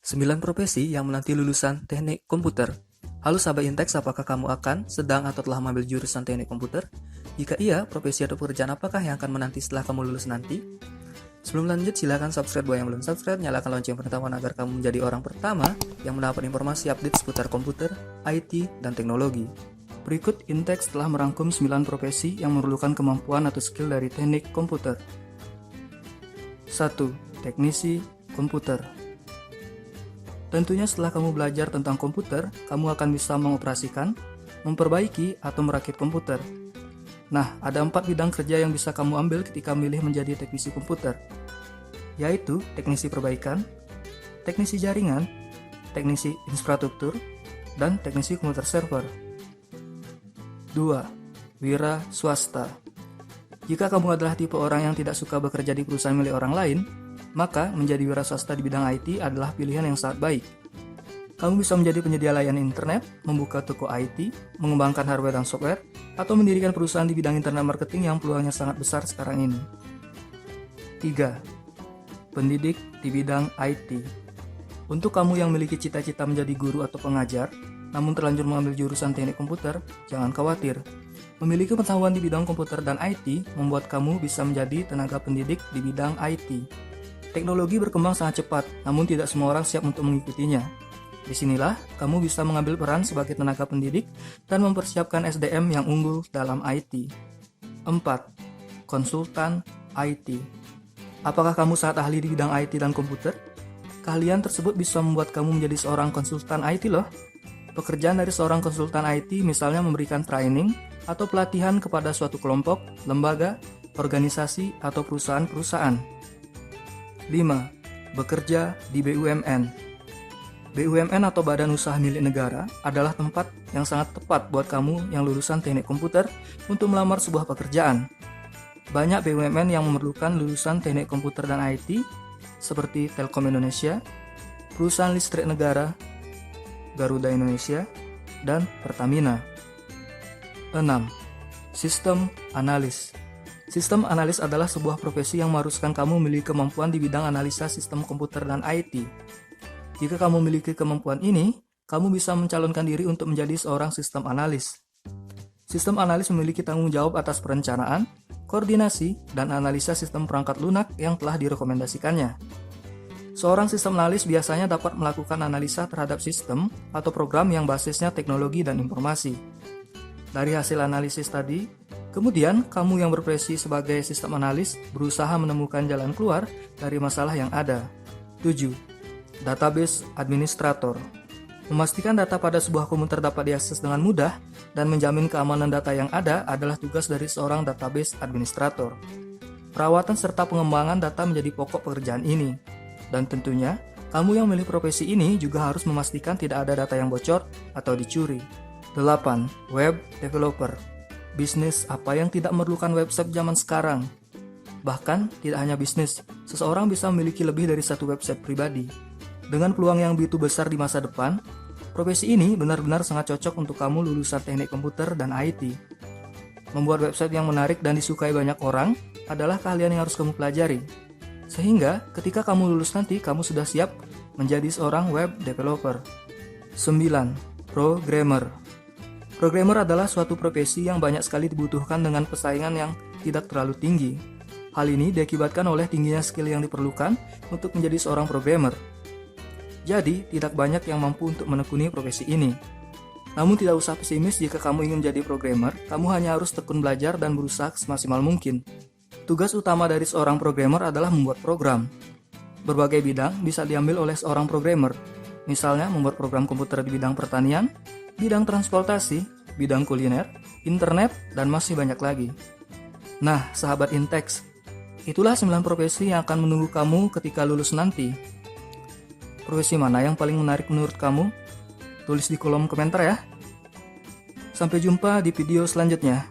9 profesi yang menanti lulusan teknik komputer. Halo sahabat Intex, apakah kamu akan, sedang atau telah mengambil jurusan teknik komputer? Jika iya, profesi atau pekerjaan apakah yang akan menanti setelah kamu lulus nanti? Sebelum lanjut, silakan subscribe buat yang belum subscribe, nyalakan lonceng pengetahuan agar kamu menjadi orang pertama yang mendapat informasi update seputar komputer, IT, dan teknologi. Berikut Intex telah merangkum 9 profesi yang memerlukan kemampuan atau skill dari teknik komputer. 1. Teknisi komputer. Tentunya setelah kamu belajar tentang komputer, kamu akan bisa mengoperasikan, memperbaiki, atau merakit komputer. Nah, ada 4 bidang kerja yang bisa kamu ambil ketika memilih menjadi teknisi komputer, yaitu teknisi perbaikan, teknisi jaringan, teknisi infrastruktur, dan teknisi komputer server. 2. Wira swasta. Jika kamu adalah tipe orang yang tidak suka bekerja di perusahaan milik orang lain, maka menjadi wira swasta di bidang IT adalah pilihan yang sangat baik. Kamu bisa menjadi penyedia layanan internet, membuka toko IT, mengembangkan hardware dan software, atau mendirikan perusahaan di bidang internet marketing yang peluangnya sangat besar sekarang ini. 3. Pendidik di bidang IT. Untuk kamu yang memiliki cita-cita menjadi guru atau pengajar, namun terlanjur mengambil jurusan teknik komputer, jangan khawatir. Memiliki pengetahuan di bidang komputer dan IT membuat kamu bisa menjadi tenaga pendidik di bidang IT. Teknologi berkembang sangat cepat, namun tidak semua orang siap untuk mengikutinya. Disinilah kamu bisa mengambil peran sebagai tenaga pendidik dan mempersiapkan SDM yang unggul dalam IT. 4. Konsultan IT. Apakah kamu sangat ahli di bidang IT dan komputer? Keahlian tersebut bisa membuat kamu menjadi seorang konsultan IT loh. Pekerjaan dari seorang konsultan IT misalnya memberikan training atau pelatihan kepada suatu kelompok, lembaga, organisasi, atau perusahaan-perusahaan. 5. Bekerja di BUMN. BUMN atau Badan Usaha Milik Negara adalah tempat yang sangat tepat buat kamu yang lulusan teknik komputer untuk melamar sebuah pekerjaan. Banyak BUMN yang memerlukan lulusan teknik komputer dan IT seperti Telkom Indonesia, Perusahaan Listrik Negara, Garuda Indonesia, dan Pertamina. 6. Sistem analis. Sistem analis adalah sebuah profesi yang mengharuskan kamu memiliki kemampuan di bidang analisa sistem komputer dan IT. Jika kamu memiliki kemampuan ini, kamu bisa mencalonkan diri untuk menjadi seorang sistem analis. Sistem analis memiliki tanggung jawab atas perencanaan, koordinasi, dan analisa sistem perangkat lunak yang telah direkomendasikannya. Seorang sistem analis biasanya dapat melakukan analisa terhadap sistem atau program yang basisnya teknologi dan informasi. Dari hasil analisis tadi, kemudian kamu yang berprofesi sebagai sistem analis berusaha menemukan jalan keluar dari masalah yang ada. 7. Database administrator. Memastikan data pada sebuah komputer dapat diakses dengan mudah dan menjamin keamanan data yang ada adalah tugas dari seorang database administrator. Perawatan serta pengembangan data menjadi pokok pekerjaan ini. Dan tentunya, kamu yang memilih profesi ini juga harus memastikan tidak ada data yang bocor atau dicuri. 8. Web developer. Bisnis apa yang tidak memerlukan website zaman sekarang? Bahkan, tidak hanya bisnis, seseorang bisa memiliki lebih dari satu website pribadi. Dengan peluang yang begitu besar di masa depan, profesi ini benar-benar sangat cocok untuk kamu lulusan teknik komputer dan IT. Membuat website yang menarik dan disukai banyak orang adalah keahlian yang harus kamu pelajari. Sehingga, ketika kamu lulus nanti, kamu sudah siap menjadi seorang web developer. 9. Programmer. Programmer adalah suatu profesi yang banyak sekali dibutuhkan dengan persaingan yang tidak terlalu tinggi. Hal ini diakibatkan oleh tingginya skill yang diperlukan untuk menjadi seorang programmer. Jadi, tidak banyak yang mampu untuk menekuni profesi ini. Namun tidak usah pesimis jika kamu ingin menjadi programmer, kamu hanya harus tekun belajar dan berusaha semaksimal mungkin. Tugas utama dari seorang programmer adalah membuat program. Berbagai bidang bisa diambil oleh seorang programmer, misalnya membuat program komputer di bidang pertanian, bidang transportasi, bidang kuliner, internet, dan masih banyak lagi. Nah, sahabat Intex, itulah 9 profesi yang akan menunggu kamu ketika lulus nanti. Profesi mana yang paling menarik menurut kamu? Tulis di kolom komentar ya. Sampai jumpa di video selanjutnya.